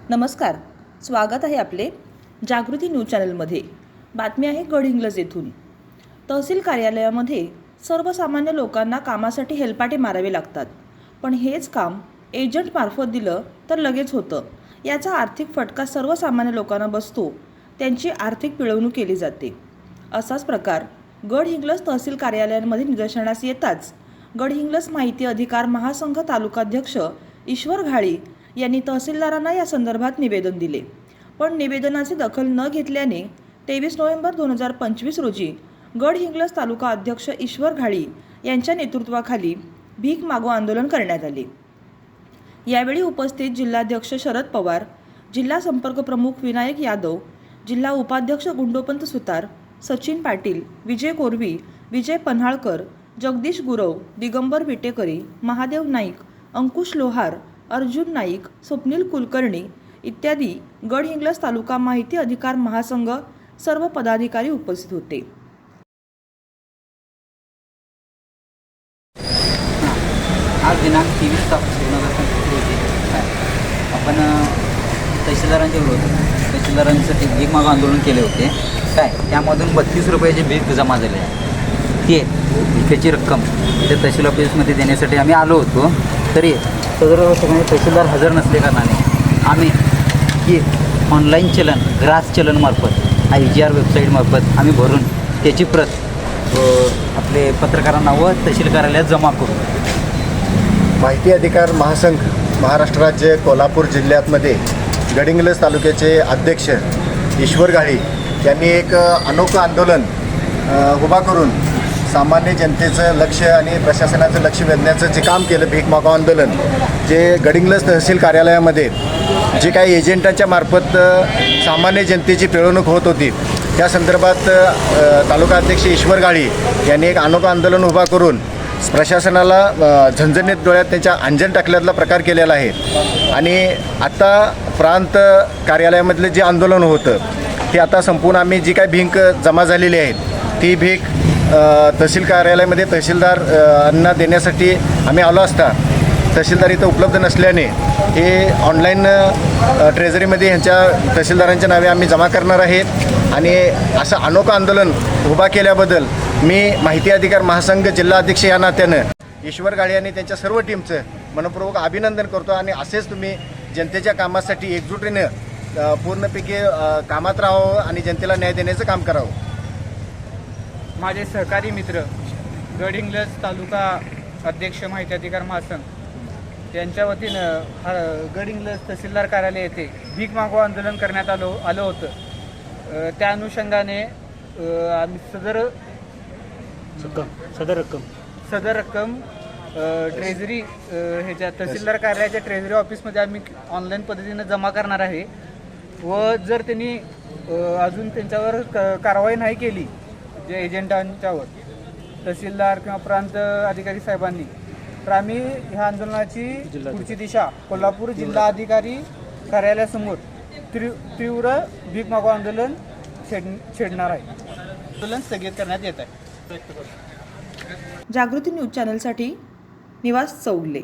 नमस्कार, स्वागत आहे आपले जागृती न्यूज चॅनलमध्ये। बातमी आहे गडहिंग्लज येथून। तहसील कार्यालयामध्ये सर्वसामान्य लोकांना कामासाठी हेलपाटे मारावे लागतात, पण हेच काम एजंट मार्फत दिलं तर लगेच होतं। याचा आर्थिक फटका सर्वसामान्य लोकांना बसतो, त्यांची आर्थिक पिळवणूक केली जाते। असाच प्रकार गडहिंग्लज तहसील कार्यालयांमध्ये निदर्शनास येताच गडहिंग्लज माहिती अधिकार महासंघ तालुकाध्यक्ष ईश्वर घाळी यांनी तहसीलदारांना या संदर्भात निवेदन दिले, पण निवेदनाची दखल न घेतल्याने 23 नोव्हेंबर 2025 रोजी गडहिंग्लज तालुका अध्यक्ष ईश्वर घाळी यांच्या नेतृत्वाखाली भीक मागो आंदोलन करण्यात आले। यावेळी उपस्थित जिल्हाध्यक्ष शरद पवार, जिल्हा संपर्क प्रमुख विनायक यादव, जिल्हा उपाध्यक्ष गुंडोपंत सुतार, सचिन पाटील, विजय कोरवी, विजय पन्हाळकर, जगदीश गुरव, दिगंबर विटेकरी, महादेव नाईक, अंकुश लोहार, अर्जुन नाईक, स्वप्नील कुलकर्णी इत्यादी गडहिंग्लज तालुका माहिती अधिकार महासंघ सर्व पदाधिकारी उपस्थित होते। आज दिनांक 23 ऑक्टोबर 2025 रोजी आपण तहसीलदारांच्या विरोधात तहसीलदारांसाठी भीक मागो आंदोलन केले होते। त्यामधून 32 रुपयाची भीक जमा झाली आहे। ती भीकेची रक्कम त्या तहसील ऑफिसमध्ये देण्यासाठी आम्ही आलो होतो, तरी सदर सगळे तहसीलदार हजर नसले कारणाने आम्ही ही ऑनलाईन चलन ग्रास चलनमार्फत IGR वेबसाईटमार्फत आम्ही भरून त्याची प्रत आपले पत्रकारांना व तहसील कार्यालयात जमा करू। माहिती अधिकार महासंघ महाराष्ट्र राज्य कोल्हापूर जिल्ह्यामध्ये गडहिंग्लज तालुक्याचे अध्यक्ष ईश्वर घाळी यांनी एक अनोखं आंदोलन उभा करून सामान्य जनतेचं लक्ष आणि प्रशासनाचं लक्ष वेधण्याचं जे काम केलं, भीक मागो आंदोलन, जे गडहिंग्लज तहसील कार्यालयामध्ये जे काही एजंटांच्या मार्फत सामान्य जनतेची पिळवणूक होत होती, त्या संदर्भात तालुका अध्यक्ष ईश्वर घाळी यांनी एक अनोखं आंदोलन उभा करून प्रशासनाला झणझणीत डोळ्यात त्यांच्या अंजन टाकल्यातला प्रकार केलेला आहे। आणि आता प्रांत कार्यालयामधलं जे आंदोलन होतं ते आता संपूर्ण आम्ही जी काही भीक जमा झालेली आहे ती भीक तहसील कार्यालयामध्ये तहसीलदारांना देण्यासाठी आम्ही आलो असता तहसीलदार इथं उपलब्ध नसल्याने हे ऑनलाईन ट्रेझरीमध्ये ह्यांच्या तहसीलदारांच्या नावे आम्ही जमा करणार आहेत। आणि असं अनोखं आंदोलन उभा केल्याबद्दल मी माहिती अधिकार महासंघ जिल्हाध्यक्ष या नात्यानं ईश्वर घाळी आणि त्यांच्या सर्व टीमचं मनपूर्वक अभिनंदन करतो। आणि असेच तुम्ही जनतेच्या कामासाठी एकजुटीनं पूर्णपैकी कामात राहावं आणि जनतेला न्याय देण्याचं काम करावं। माझे सहकारी मित्र गडहिंग्लज तालुका अध्यक्ष माहिती अधिकार महासंघ यांच्या वतीनं गडहिंग्लज तहसीलदार कार्यालय येथे भीक मागो आंदोलन करण्यात आलं होतं। त्या अनुषंगाने आम्ही सदर रक्कम ट्रेझरी ह्याच्या तहसीलदार कार्यालयाच्या ट्रेझरी ऑफिसमध्ये आम्ही ऑनलाईन पद्धतीनं जमा करणार आहे। व जर त्यांनी अजून त्यांच्यावर कारवाई नाही केली जे एजंटांच्यावर तहसीलदार किंवा प्रांत अधिकारी साहेबांनी, तर आम्ही ह्या आंदोलनाची पुढची दिशा कोल्हापूर जिल्हा अधिकारी कार्यालयासमोर तीव्र भीक मागो आंदोलन छेडणार आहे। आंदोलन स्थगित करण्यात येत आहे। जागृती न्यूज चॅनलसाठी निवास चौगले।